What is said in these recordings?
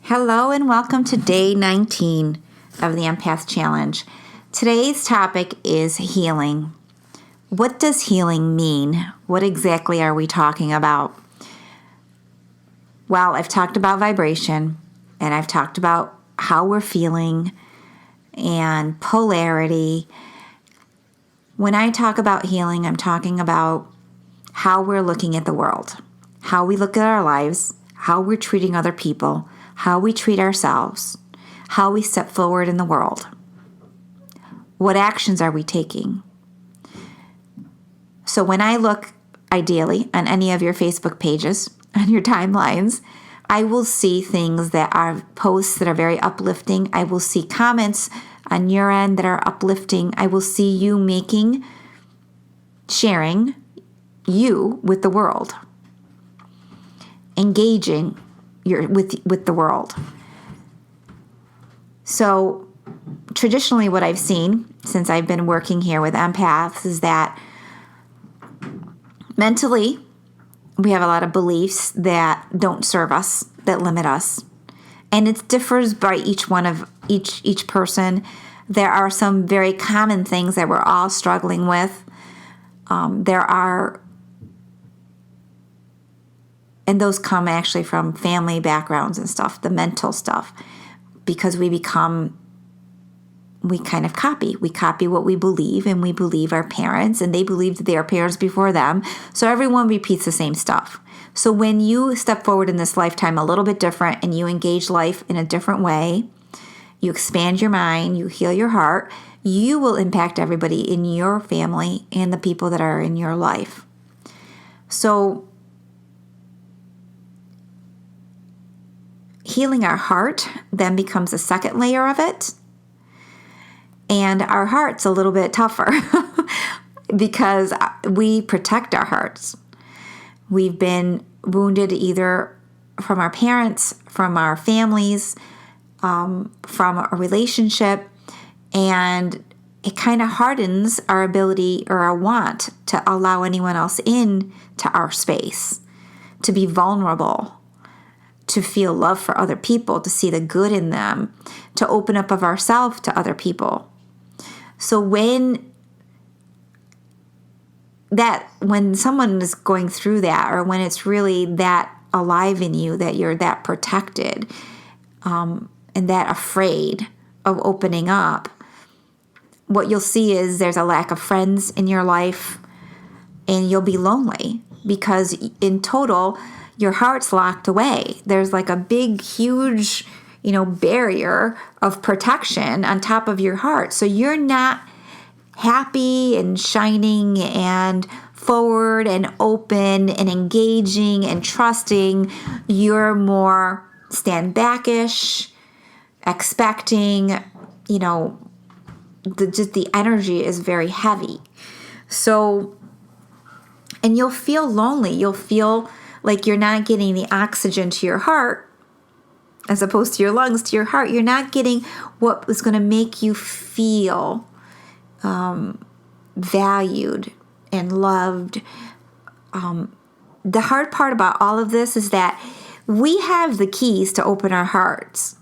Hello and welcome to day 19 of the Empath Challenge. Today's topic is healing. What does healing mean? What exactly are we talking about? Well, I've talked about vibration and I've talked about how we're feeling and polarity. When I talk about healing, I'm talking about how we're looking at the world, how we look at our lives, how we're treating other people, how we treat ourselves, how we step forward in the world. What actions are we taking? So when I look, ideally, on any of your Facebook pages, on your timelines, I will see things that are posts that are very uplifting. I will see comments on your end that are uplifting. I will see you sharing you with the world, engaging with the world. So traditionally what I've seen since I've been working here with empaths is that mentally we have a lot of beliefs that don't serve us, that limit us. And it differs by each one of each person. There are some very common things that we're all struggling with. And those come actually from family backgrounds and stuff, the mental stuff, because we kind of copy. We copy what we believe, and we believe our parents, and they believed their parents before them. So everyone repeats the same stuff. So when you step forward in this lifetime a little bit different and you engage life in a different way, you expand your mind, you heal your heart, you will impact everybody in your family and the people that are in your life. So healing our heart then becomes a second layer of it. And our heart's a little bit tougher because we protect our hearts. We've been wounded either from our parents, from our families, from a relationship, and it kind of hardens our ability or our want to allow anyone else in to our space, to be vulnerable, to feel love for other people, to see the good in them, to open up of ourselves to other people. So when someone is going through that, or when it's really that alive in you, that you're that protected and that afraid of opening up, what you'll see is there's a lack of friends in your life, and you'll be lonely because in total, your heart's locked away. There's like a big, huge, barrier of protection on top of your heart. So you're not happy and shining and forward and open and engaging and trusting. You're more stand backish, expecting, the energy is very heavy. So, and you'll feel lonely. You'll feel like you're not getting the oxygen to your heart as opposed to your lungs, to your heart. You're not getting what was going to make you feel valued and loved. The hard part about all of this is that we have the keys to open our hearts.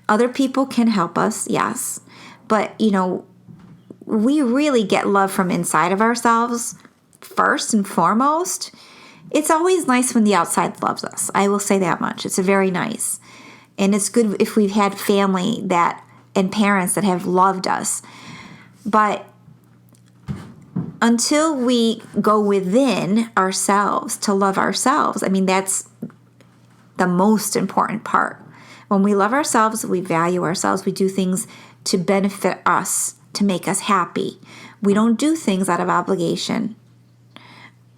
Other people can help us, yes. But, we really get love from inside of ourselves first and foremost. It's always nice when the outside loves us. I will say that much. It's very nice. And it's good if we've had family and parents that have loved us. But until we go within ourselves to love ourselves, that's the most important part. When we love ourselves, we value ourselves. We do things to benefit us, to make us happy. We don't do things out of obligation.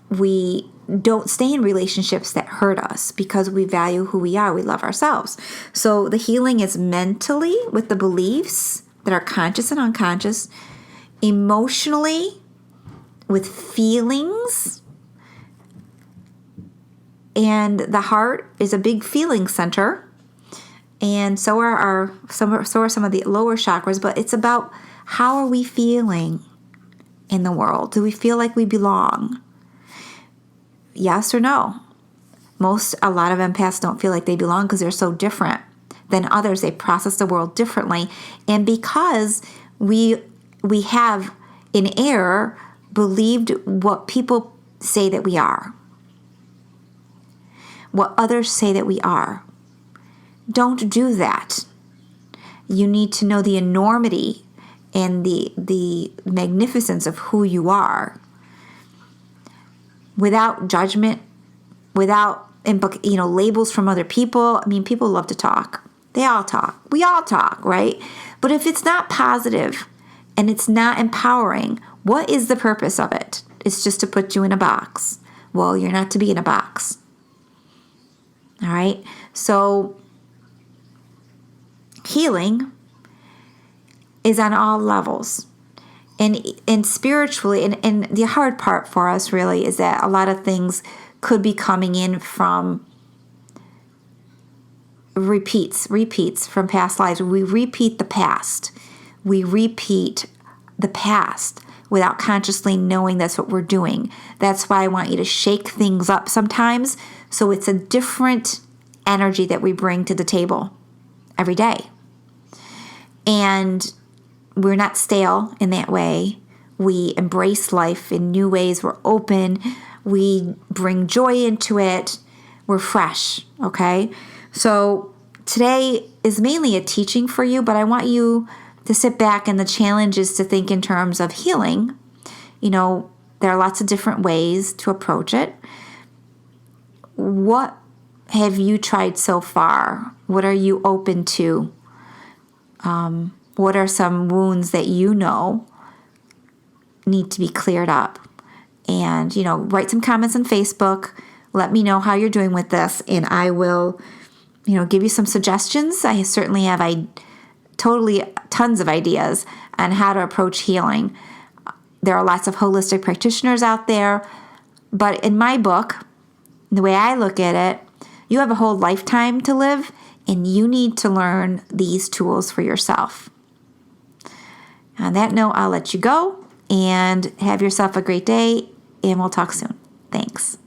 We don't stay in relationships that hurt us because we value who we are. We love ourselves. So the healing is mentally with the beliefs that are conscious and unconscious, emotionally with feelings, and the heart is a big feeling center, and so are some of the lower chakras. But it's about how are we feeling in the world? Do we feel like we belong? Yes or no? A lot of empaths don't feel like they belong because they're so different. than others. They process the world differently. And because we have in error believed what people say that we are, what others say that we are. Don't do that. You need to know the enormity and the magnificence of who you are without judgment, without labels from other people. I mean, people love to talk. They all talk. We all talk, right? But if it's not positive and it's not empowering, what is the purpose of it? It's just to put you in a box. Well, you're not to be in a box. All right? So healing is on all levels. And spiritually, and the hard part for us really is that a lot of things could be coming in from repeats from past lives. We repeat the past. We repeat the past without consciously knowing that's what we're doing. That's why I want you to shake things up sometimes, so it's a different energy that we bring to the table every day. And we're not stale in that way. We embrace life in new ways. We're open. We bring joy into it. We're fresh, okay? So today is mainly a teaching for you, but I want you to sit back, and the challenge is to think in terms of healing. There are lots of different ways to approach it. What have you tried so far? What are you open to? What are some wounds that need to be cleared up? And, write some comments on Facebook. Let me know how you're doing with this, and I will, give you some suggestions. I certainly have tons of ideas on how to approach healing. There are lots of holistic practitioners out there, but in my book, the way I look at it, you have a whole lifetime to live, and you need to learn these tools for yourself. On that note, I'll let you go and have yourself a great day, and we'll talk soon. Thanks.